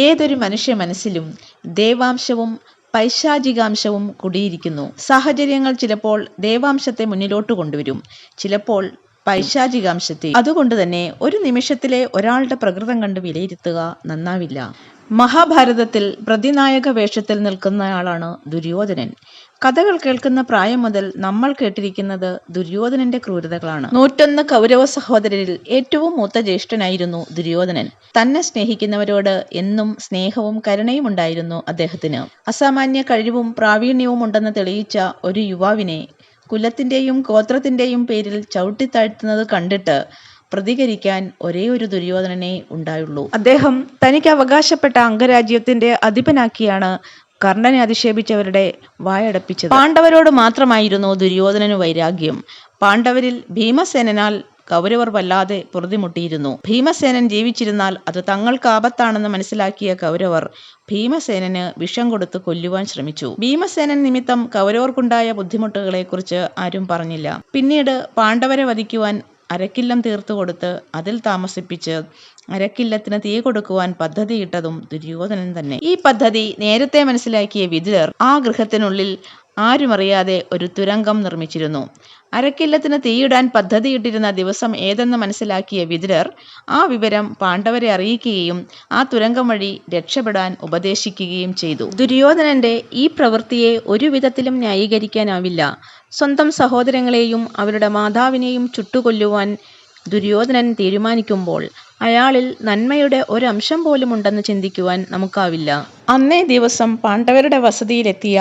ഏതൊരു മനുഷ്യ മനസ്സിലും ദേവാംശവും പൈശാചികാംശവും കുടിയിരിക്കുന്നു. സാഹചര്യങ്ങൾ ചിലപ്പോൾ ദേവാംശത്തെ മുന്നിലോട്ട് കൊണ്ടുവരും, ചിലപ്പോൾ പൈശാചികാംശത്തെ. അതുകൊണ്ട് തന്നെ ഒരു നിമിഷത്തിലെ ഒരാളുടെ പ്രകൃതം കണ്ട് വിലയിരുത്തുക നന്നാവില്ല. മഹാഭാരതത്തിൽ പ്രതിനായക വേഷത്തിൽ നിൽക്കുന്നയാളാണ് ദുര്യോധനൻ. കഥകൾ കേൾക്കുന്ന പ്രായം മുതൽ നമ്മൾ കേട്ടിരിക്കുന്നത് ദുര്യോധനന്റെ ക്രൂരതകളാണ്. 101 കൗരവ സഹോദരരിൽ ഏറ്റവും മൂത്ത ജ്യേഷ്ഠനായിരുന്നു ദുര്യോധനൻ. തന്നെ സ്നേഹിക്കുന്നവരോട് എന്നും സ്നേഹവും കരുണയും ഉണ്ടായിരുന്നു അദ്ദേഹത്തിന്. അസാമാന്യ കഴിവും പ്രാവീണ്യവും ഉണ്ടെന്ന് തെളിയിച്ച ഒരു യുവാവിനെ കുലത്തിന്റെയും ഗോത്രത്തിന്റെയും പേരിൽ ചവിട്ടിത്താഴ്ത്തുന്നത് കണ്ടിട്ട് പ്രതികരിക്കാൻ ഒരേയൊരു ദുര്യോധനനെ ഉണ്ടായുള്ളൂ. അദ്ദേഹം തനിക്ക് അവകാശപ്പെട്ട അംഗരാജ്യത്തിന്റെ അധിപനാക്കിയാണ് കർണനെ അധിക്ഷേപിച്ചവരുടെ വായടപ്പിച്ചത്. പാണ്ഡവരോട് മാത്രമായിരുന്നു ദുര്യോധനന് വൈരാഗ്യം. പാണ്ഡവരിൽ ഭീമസേനാൽ കൗരവർ വല്ലാതെ പൊറുതിമുട്ടിയിരുന്നു. ഭീമസേനൻ ജീവിച്ചിരുന്നാൽ അത് തങ്ങൾക്ക് ആപത്താണെന്ന് മനസ്സിലാക്കിയ കൗരവർ ഭീമസേനന് വിഷം കൊടുത്ത് കൊല്ലുവാൻ ശ്രമിച്ചു. ഭീമസേനൻ നിമിത്തം കൗരവർക്കുണ്ടായ ബുദ്ധിമുട്ടുകളെക്കുറിച്ച് ആരും പറഞ്ഞില്ല. പിന്നീട് പാണ്ഡവരെ വധിക്കുവാൻ അരക്കില്ലം തീർത്തുകൊടുത്ത് അതിൽ താമസിപ്പിച്ച് അരക്കില്ലത്തിന് തീ കൊടുക്കുവാൻ പദ്ധതിയിട്ടതും ദുര്യോധനൻ തന്നെ. ഈ പദ്ധതി നേരത്തെ മനസ്സിലാക്കിയ വിതുരർ ആ ഗൃഹത്തിനുള്ളിൽ ആരുമറിയാതെ ഒരു തുരങ്കം നിർമ്മിച്ചിരുന്നു. അരക്കില്ലത്തിന് തീയിടാൻ പദ്ധതിയിട്ടിരുന്ന ദിവസം ഏതെന്ന് മനസ്സിലാക്കിയ വിതുരർ ആ വിവരം പാണ്ഡവരെ അറിയിക്കുകയും ആ തുരങ്കം വഴി രക്ഷപ്പെടാൻ ഉപദേശിക്കുകയും ചെയ്തു. ദുര്യോധനന്റെ ഈ പ്രവൃത്തിയെ ഒരു വിധത്തിലും ന്യായീകരിക്കാനാവില്ല. സ്വന്തം സഹോദരങ്ങളെയും അവരുടെ മാതാവിനെയും ചുട്ടുകൊല്ലുവാൻ ദുര്യോധനൻ തീരുമാനിക്കുമ്പോൾ അയാളിൽ നന്മയുടെ ഒരംശം പോലും ഉണ്ടെന്ന് ചിന്തിക്കുവാൻ നമുക്കാവില്ല. അന്നേ ദിവസം പാണ്ഡവരുടെ വസതിയിലെത്തിയ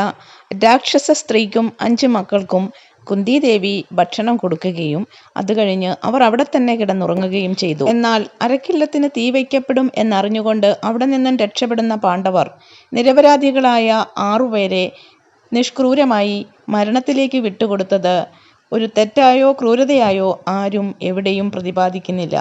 രാക്ഷസ സ്ത്രീക്കും 5 മക്കൾക്കും കുന്തിദേവി ഭക്ഷണം കൊടുക്കുകയും അത് കഴിഞ്ഞ് അവർ അവിടെ തന്നെ കിടന്നുറങ്ങുകയും ചെയ്തു. എന്നാൽ അരക്കില്ലത്തിന് തീ വയ്ക്കപ്പെടും എന്നറിഞ്ഞുകൊണ്ട് അവിടെ നിന്നും രക്ഷപ്പെടുന്ന പാണ്ഡവർ നിരപരാധികളായ 6 പേരെ നിഷ്ക്രൂരമായി മരണത്തിലേക്ക് വിട്ടുകൊടുത്തത് ഒരു തെറ്റായോ ക്രൂരതയായോ ആരും എവിടെയും പ്രതിപാദിക്കുന്നില്ല.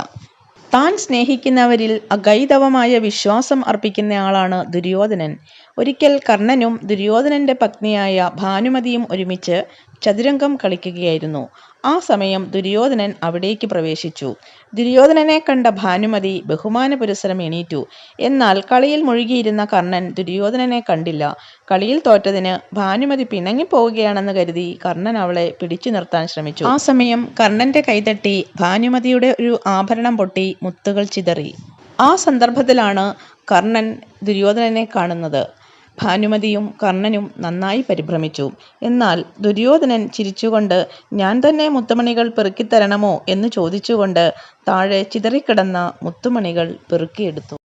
താൻ സ്നേഹിക്കുന്നവരിൽ അഗൈതവമായ വിശ്വാസം അർപ്പിക്കുന്നയാളാണ് ദുര്യോധനൻ. ഒരിക്കൽ കർണനും ദുര്യോധനന്റെ പത്നിയായ ഭാനുമതിയും ഒരുമിച്ച് ചതുരംഗം കളിക്കുകയായിരുന്നു. ആ സമയം ദുര്യോധനൻ അവിടേക്ക് പ്രവേശിച്ചു. ദുര്യോധനനെ കണ്ട ഭാനുമതി ബഹുമാന പുരസ്സരം എണീറ്റു. എന്നാൽ കളിയിൽ മുഴുകിയിരുന്ന കർണൻ ദുര്യോധനനെ കണ്ടില്ല. കളിയിൽ തോറ്റതിന് ഭാനുമതി പിണങ്ങിപ്പോവുകയാണെന്ന് കരുതി കർണൻ അവളെ പിടിച്ചു നിർത്താൻ ശ്രമിച്ചു. ആ സമയം കർണന്റെ കൈതട്ടി ഭാനുമതിയുടെ ഒരു ആഭരണം പൊട്ടി മുത്തുകൾ ചിതറി. ആ സന്ദർഭത്തിലാണ് കർണൻ ദുര്യോധനനെ കാണുന്നത്. ഭാനുമതിയും കർണനും നന്നായി പരിഭ്രമിച്ചു. എന്നാൽ ദുര്യോധനൻ ചിരിച്ചുകൊണ്ട് ഞാൻ തന്നെ മുത്തുമണികൾ പെറുക്കിത്തരണമോ എന്ന് ചോദിച്ചുകൊണ്ട് താഴെ ചിതറിക്കിടന്ന മുത്തുമണികൾ പെറുക്കിയെടുത്തു.